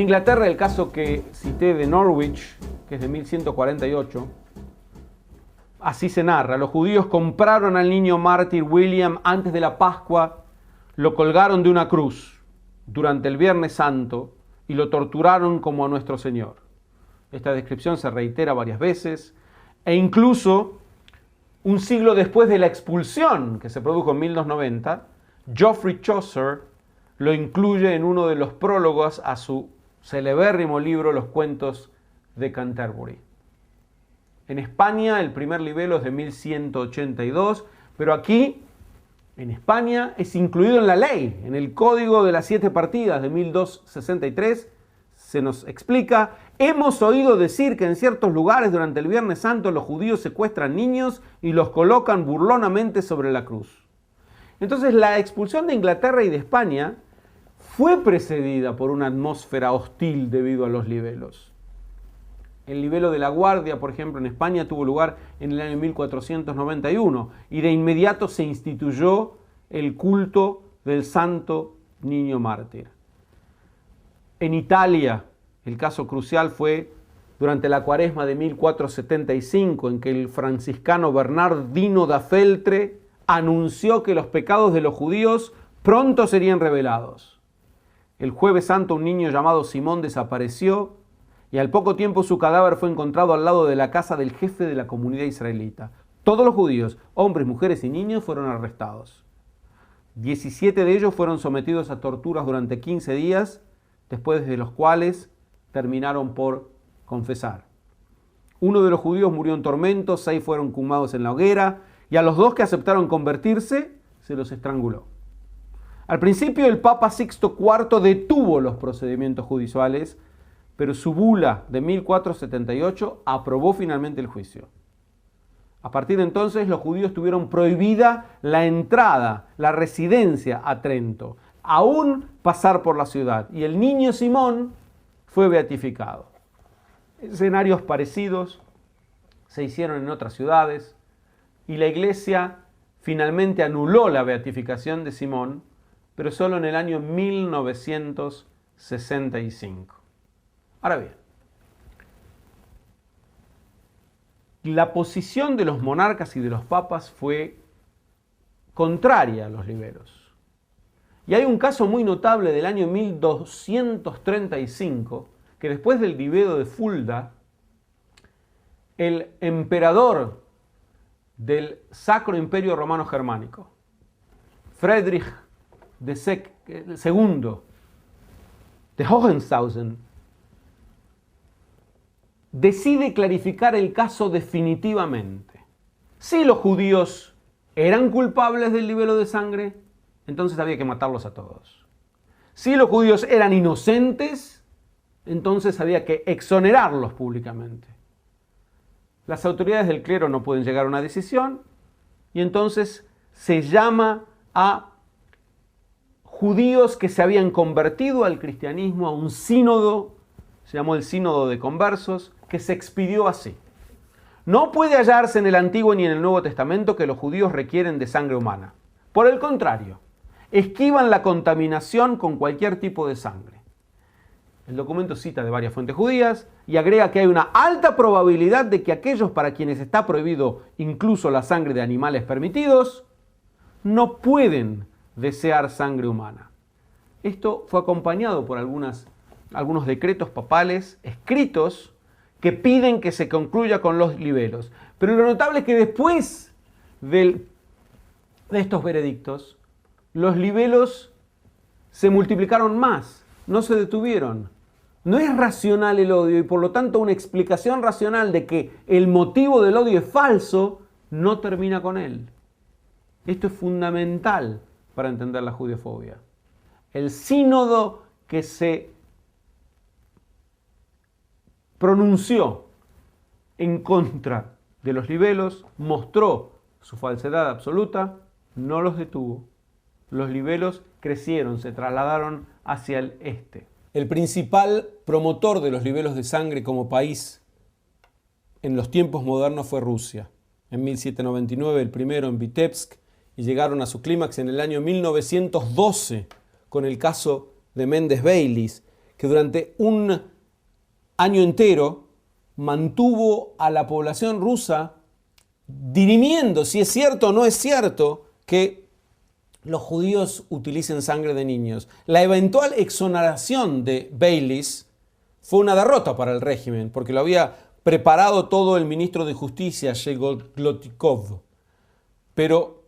Inglaterra, el caso que cité de Norwich, que es de 1148, así se narra: los judíos compraron al niño mártir William antes de la Pascua, lo colgaron de una cruz durante el Viernes Santo y lo torturaron como a nuestro Señor. Esta descripción se reitera varias veces e incluso un siglo después de la expulsión que se produjo en 1290, Geoffrey Chaucer lo incluye en uno de los prólogos a su celebérrimo libro Los cuentos de Canterbury. En España el primer libelo es de 1182, pero aquí, en España, es incluido en la ley, en el Código de las 7 Partidas de 1263, se nos explica: hemos oído decir que en ciertos lugares durante el Viernes Santo los judíos secuestran niños y los colocan burlonamente sobre la cruz. Entonces la expulsión de Inglaterra y de España fue precedida por una atmósfera hostil debido a los libelos. El libelo de la Guardia, por ejemplo, en España tuvo lugar en el año 1491 y de inmediato se instituyó el culto del santo niño mártir. En Italia, el caso crucial fue durante la Cuaresma de 1475, en que el franciscano Bernardino da Feltre anunció que los pecados de los judíos pronto serían revelados. El Jueves Santo un niño llamado Simón desapareció y al poco tiempo su cadáver fue encontrado al lado de la casa del jefe de la comunidad israelita. Todos los judíos, hombres, mujeres y niños, fueron arrestados. 17 de ellos fueron sometidos a torturas durante 15 días, después de los cuales terminaron por confesar. Uno de los judíos murió en tormentos, 6 fueron quemados en la hoguera y a los 2 que aceptaron convertirse se los estranguló. Al principio el Papa Sixto IV detuvo los procedimientos judiciales, pero su bula de 1478 aprobó finalmente el juicio. A partir de entonces los judíos tuvieron prohibida la entrada, la residencia a Trento, aún pasar por la ciudad, y el niño Simón fue beatificado. Escenarios parecidos se hicieron en otras ciudades y la iglesia finalmente anuló la beatificación de Simón, pero solo en el año 1965. Ahora bien, la posición de los monarcas y de los papas fue contraria a los liberos. Y hay un caso muy notable del año 1235, que después del libelo de Fulda, el emperador del Sacro Imperio Romano Germánico, Friedrich II de Hohenstaufen, decide clarificar el caso definitivamente. Si los judíos eran culpables del libelo de sangre, entonces había que matarlos a todos. Si los judíos eran inocentes, entonces había que exonerarlos públicamente. Las autoridades del clero no pueden llegar a una decisión y entonces se llama a judíos que se habían convertido al cristianismo a un sínodo, se llamó el Sínodo de Conversos, que se expidió así: no puede hallarse en el Antiguo ni en el Nuevo Testamento que los judíos requieren de sangre humana. Por el contrario, esquivan la contaminación con cualquier tipo de sangre. El documento cita de varias fuentes judías y agrega que hay una alta probabilidad de que aquellos para quienes está prohibido incluso la sangre de animales permitidos, no pueden desear sangre humana. Esto fue acompañado por algunos decretos papales escritos que piden que se concluya con los libelos. Pero lo notable es que después de estos veredictos, los libelos se multiplicaron más, no se detuvieron. No es racional el odio y por lo tanto una explicación racional de que el motivo del odio es falso no termina con él. Esto es fundamental para entender la judeofobia. El sínodo que se pronunció en contra de los libelos mostró su falsedad absoluta, no los detuvo. Los libelos crecieron, se trasladaron hacia el este. El principal promotor de los libelos de sangre como país en los tiempos modernos fue Rusia. En 1799 el primero en Vitebsk y llegaron a su clímax en el año 1912 con el caso de Méndez Baylis, que durante un año entero mantuvo a la población rusa dirimiendo si es cierto o no es cierto que los judíos utilicen sangre de niños. La eventual exoneración de Baylis fue una derrota para el régimen, porque lo había preparado todo el ministro de Justicia, Sheglotikov. Pero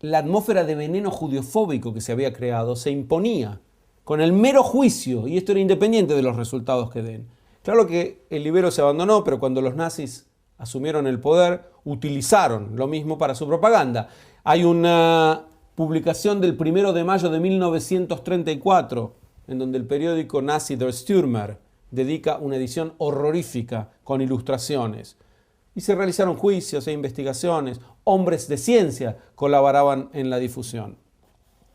la atmósfera de veneno judiofóbico que se había creado se imponía con el mero juicio, y esto era independiente de los resultados que den. Claro que el libero se abandonó, pero cuando los nazis asumieron el poder, utilizaron lo mismo para su propaganda. Hay una publicación del 1 de mayo de 1934, en donde el periódico nazi Der Stürmer dedica una edición horrorífica con ilustraciones. Y se realizaron juicios e investigaciones. Hombres de ciencia colaboraban en la difusión.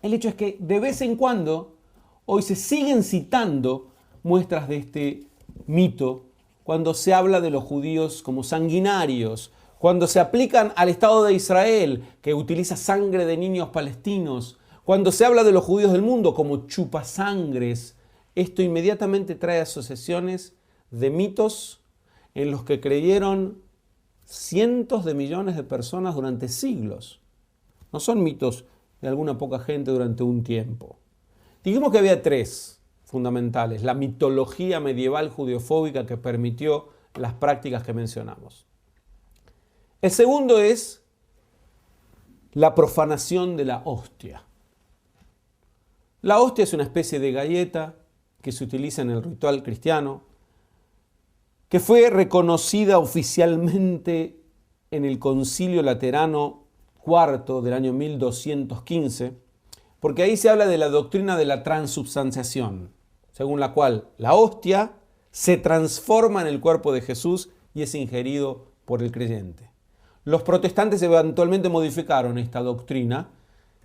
El hecho es que de vez en cuando hoy se siguen citando muestras de este mito cuando se habla de los judíos como sanguinarios, cuando se aplican al Estado de Israel, que utiliza sangre de niños palestinos, cuando se habla de los judíos del mundo como chupasangres. Esto inmediatamente trae asociaciones de mitos en los que creyeron cientos de millones de personas durante siglos. No son mitos de alguna poca gente durante un tiempo. Dijimos que había tres fundamentales: la mitología medieval judeofóbica que permitió las prácticas que mencionamos. El segundo es la profanación de la hostia. La hostia es una especie de galleta que se utiliza en el ritual cristiano, que fue reconocida oficialmente en el Concilio Laterano IV del año 1215, porque ahí se habla de la doctrina de la transubstanciación, según la cual la hostia se transforma en el cuerpo de Jesús y es ingerido por el creyente. Los protestantes eventualmente modificaron esta doctrina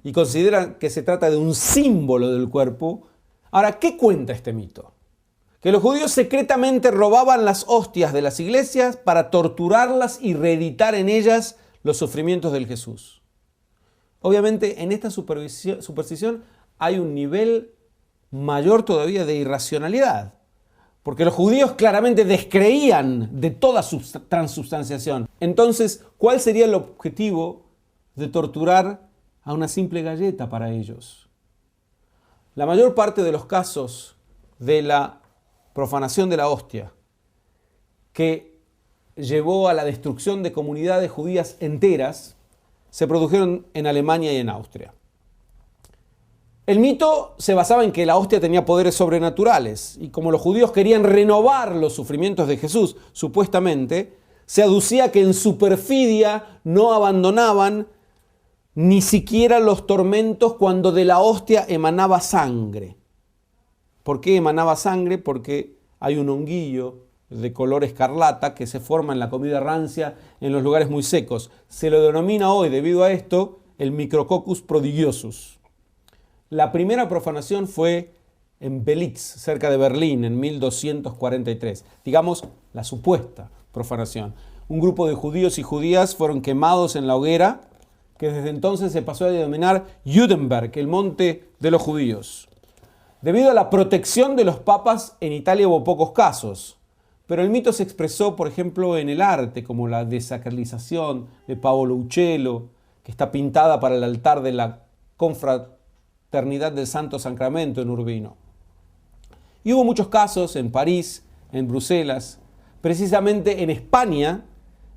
y consideran que se trata de un símbolo del cuerpo. Ahora, ¿qué cuenta este mito? Que los judíos secretamente robaban las hostias de las iglesias para torturarlas y reeditar en ellas los sufrimientos del Jesús. Obviamente, en esta superstición hay un nivel mayor todavía de irracionalidad, porque los judíos claramente descreían de toda transubstanciación. Entonces, ¿cuál sería el objetivo de torturar a una simple galleta para ellos? La mayor parte de los casos de la profanación de la hostia, que llevó a la destrucción de comunidades judías enteras, se produjeron en Alemania y en Austria. El mito se basaba en que la hostia tenía poderes sobrenaturales, y como los judíos querían renovar los sufrimientos de Jesús, supuestamente, se aducía que en su perfidia no abandonaban ni siquiera los tormentos cuando de la hostia emanaba sangre. ¿Por qué emanaba sangre? Porque hay un honguillo de color escarlata que se forma en la comida rancia en los lugares muy secos. Se lo denomina hoy, debido a esto, el Micrococcus prodigiosus. La primera profanación fue en Belitz, cerca de Berlín, en 1243. Digamos, la supuesta profanación. Un grupo de judíos y judías fueron quemados en la hoguera, que desde entonces se pasó a denominar Judenberg, el monte de los judíos. Debido a la protección de los papas, en Italia hubo pocos casos, pero el mito se expresó, por ejemplo, en el arte, como la desacralización de Paolo Uccello, que está pintada para el altar de la Confraternidad del Santo Sacramento en Urbino. Y hubo muchos casos en París, en Bruselas. Precisamente en España,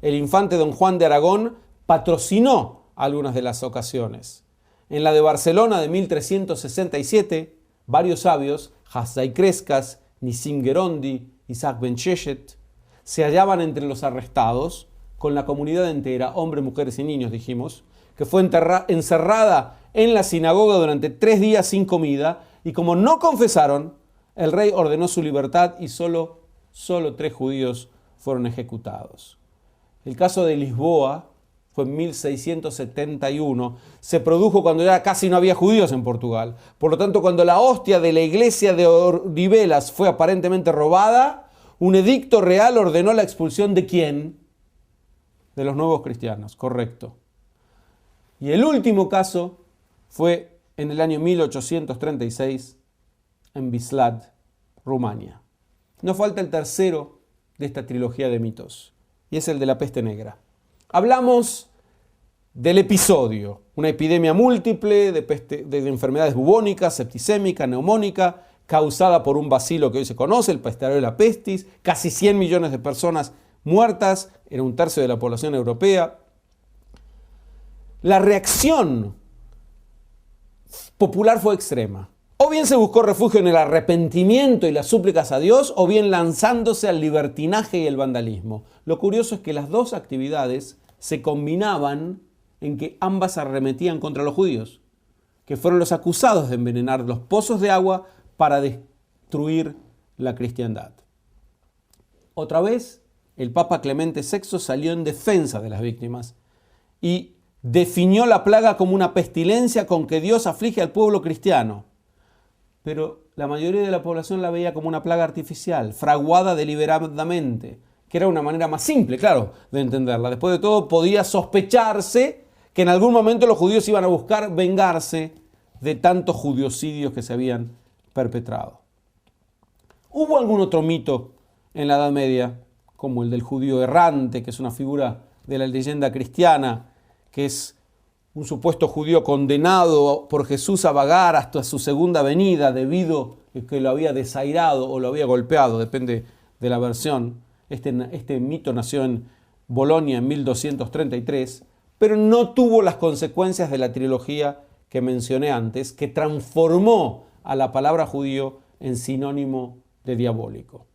el infante don Juan de Aragón patrocinó algunas de las ocasiones. En la de Barcelona de 1367, varios sabios, Hasdai Crescas, Nissim Gerondi, Isaac Ben Sheshet, se hallaban entre los arrestados, con la comunidad entera, hombres, mujeres y niños, dijimos, que fue encerrada en la sinagoga durante 3 días sin comida, y como no confesaron, el rey ordenó su libertad y solo 3 judíos fueron ejecutados. El caso de Lisboa fue en 1671, se produjo cuando ya casi no había judíos en Portugal. Por lo tanto, cuando la hostia de la iglesia de Orivelas fue aparentemente robada, un edicto real ordenó la expulsión ¿de quién? De los nuevos cristianos, correcto. Y el último caso fue en el año 1836, en Vislad, Rumania. Nos falta el tercero de esta trilogía de mitos, y es el de la peste negra. Hablamos del episodio, una epidemia múltiple de enfermedades bubónicas, septicémica, neumónica, causada por un bacilo que hoy se conoce, el Pasteurella pestis, casi 100 millones de personas muertas, era un tercio de la población europea. La reacción popular fue extrema. O bien se buscó refugio en el arrepentimiento y las súplicas a Dios, o bien lanzándose al libertinaje y el vandalismo. Lo curioso es que las dos actividades se combinaban en que ambas arremetían contra los judíos, que fueron los acusados de envenenar los pozos de agua para destruir la cristiandad. Otra vez, el Papa Clemente VI salió en defensa de las víctimas y definió la plaga como una pestilencia con que Dios aflige al pueblo cristiano. Pero la mayoría de la población la veía como una plaga artificial, fraguada deliberadamente, que era una manera más simple, claro, de entenderla. Después de todo, podía sospecharse que en algún momento los judíos iban a buscar vengarse de tantos judiocidios que se habían perpetrado. ¿Hubo algún otro mito en la Edad Media, como el del judío errante, que es una figura de la leyenda cristiana, que es un supuesto judío condenado por Jesús a vagar hasta su segunda venida debido a que lo había desairado o lo había golpeado, depende de la versión? Este mito nació en Bolonia en 1233, pero no tuvo las consecuencias de la trilogía que mencioné antes, que transformó a la palabra judío en sinónimo de diabólico.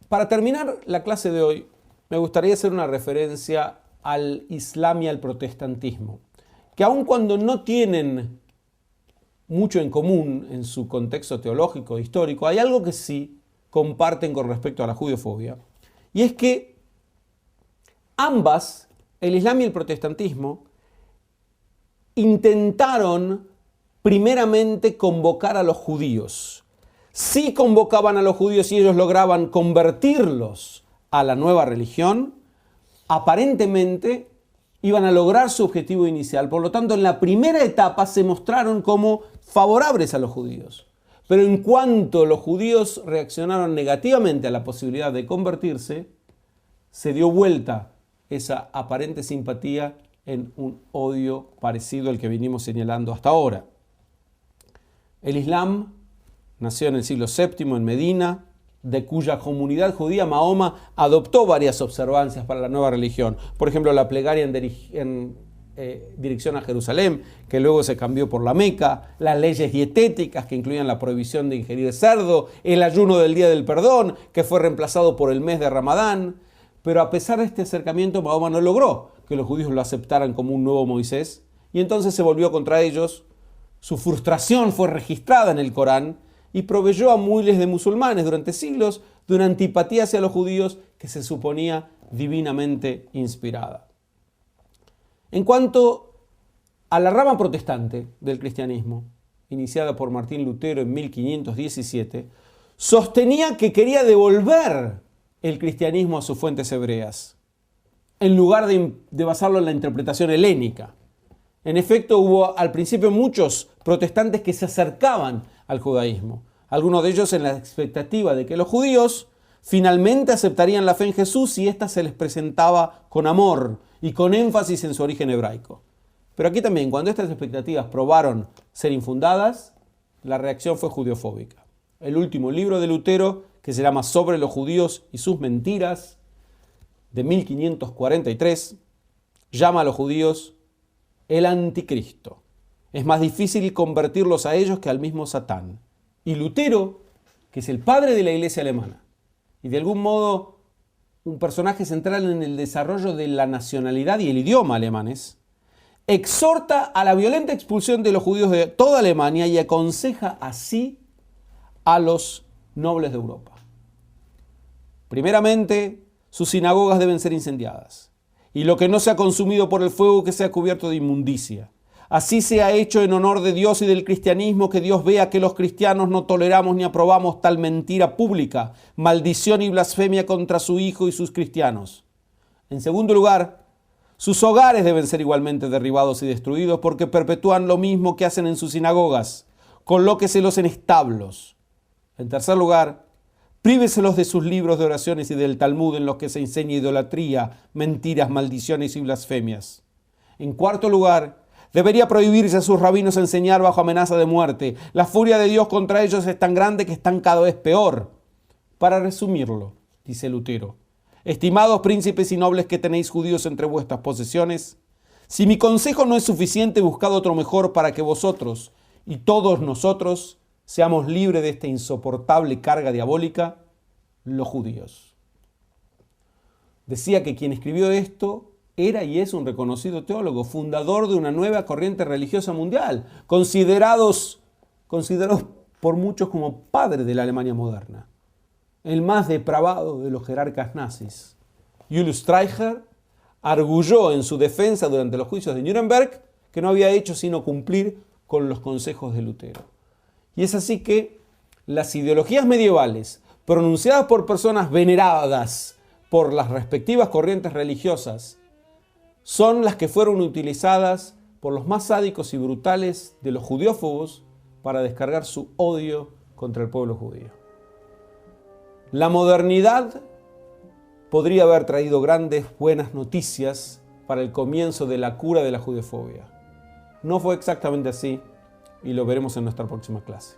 Para terminar la clase de hoy, me gustaría hacer una referencia al Islam y al protestantismo, que aun cuando no tienen mucho en común en su contexto teológico e histórico, hay algo que sí comparten con respecto a la judeofobia, y es que ambas, el Islam y el protestantismo, intentaron primeramente convocar a los judíos. Sí convocaban a los judíos y ellos lograban convertirlos a la nueva religión, aparentemente iban a lograr su objetivo inicial. Por lo tanto, en la primera etapa se mostraron como favorables a los judíos. Pero en cuanto los judíos reaccionaron negativamente a la posibilidad de convertirse, se dio vuelta esa aparente simpatía en un odio parecido al que venimos señalando hasta ahora. El Islam nació en el siglo VII en Medina, de cuya comunidad judía Mahoma adoptó varias observancias para la nueva religión. Por ejemplo, la plegaria en dirección a Jerusalén, que luego se cambió por la Meca, las leyes dietéticas que incluían la prohibición de ingerir cerdo, el ayuno del Día del Perdón, que fue reemplazado por el mes de Ramadán. Pero a pesar de este acercamiento, Mahoma no logró que los judíos lo aceptaran como un nuevo Moisés, y entonces se volvió contra ellos. Su frustración fue registrada en el Corán y proveyó a miles de musulmanes durante siglos de una antipatía hacia los judíos que se suponía divinamente inspirada. En cuanto a la rama protestante del cristianismo, iniciada por Martín Lutero en 1517, sostenía que quería devolver el cristianismo a sus fuentes hebreas, en lugar de basarlo en la interpretación helénica. En efecto, hubo al principio muchos protestantes que se acercaban al judaísmo, algunos de ellos en la expectativa de que los judíos finalmente aceptarían la fe en Jesús si ésta se les presentaba con amor y con énfasis en su origen hebraico. Pero aquí también, cuando estas expectativas probaron ser infundadas, la reacción fue judeofóbica. El último libro de Lutero, que se llama Sobre los judíos y sus mentiras, de 1543, llama a los judíos el anticristo. Es más difícil convertirlos a ellos que al mismo Satán. Y Lutero, que es el padre de la iglesia alemana, y de algún modo un personaje central en el desarrollo de la nacionalidad y el idioma alemanes, exhorta a la violenta expulsión de los judíos de toda Alemania y aconseja así a los nobles de Europa. Primeramente, sus sinagogas deben ser incendiadas, y lo que no sea consumido por el fuego que sea cubierto de inmundicia. Así sea hecho en honor de Dios y del cristianismo, que Dios vea que los cristianos no toleramos ni aprobamos tal mentira pública, maldición y blasfemia contra su Hijo y sus cristianos. En segundo lugar, Sus hogares deben ser igualmente derribados y destruidos porque perpetúan lo mismo que hacen en sus sinagogas. Colóqueselos en establos. En tercer lugar, príveselos de sus libros de oraciones y del Talmud en los que se enseña idolatría, mentiras, maldiciones y blasfemias. En cuarto lugar, debería prohibirse a sus rabinos enseñar bajo amenaza de muerte. La furia de Dios contra ellos es tan grande que están cada vez peor. Para resumirlo, dice Lutero, estimados príncipes y nobles que tenéis judíos entre vuestras posesiones, si mi consejo no es suficiente, buscad otro mejor para que vosotros y todos nosotros seamos libres de esta insoportable carga diabólica, los judíos. Decía que quien escribió esto era y es un reconocido teólogo, fundador de una nueva corriente religiosa mundial, considerados por muchos como padre de la Alemania moderna, el más depravado de los jerarcas nazis. Julius Streicher arguyó en su defensa durante los juicios de Nuremberg que no había hecho sino cumplir con los consejos de Lutero. Y es así que las ideologías medievales, pronunciadas por personas veneradas por las respectivas corrientes religiosas, son las que fueron utilizadas por los más sádicos y brutales de los judeófobos para descargar su odio contra el pueblo judío. La modernidad podría haber traído grandes buenas noticias para el comienzo de la cura de la judeofobia. No fue exactamente así y lo veremos en nuestra próxima clase.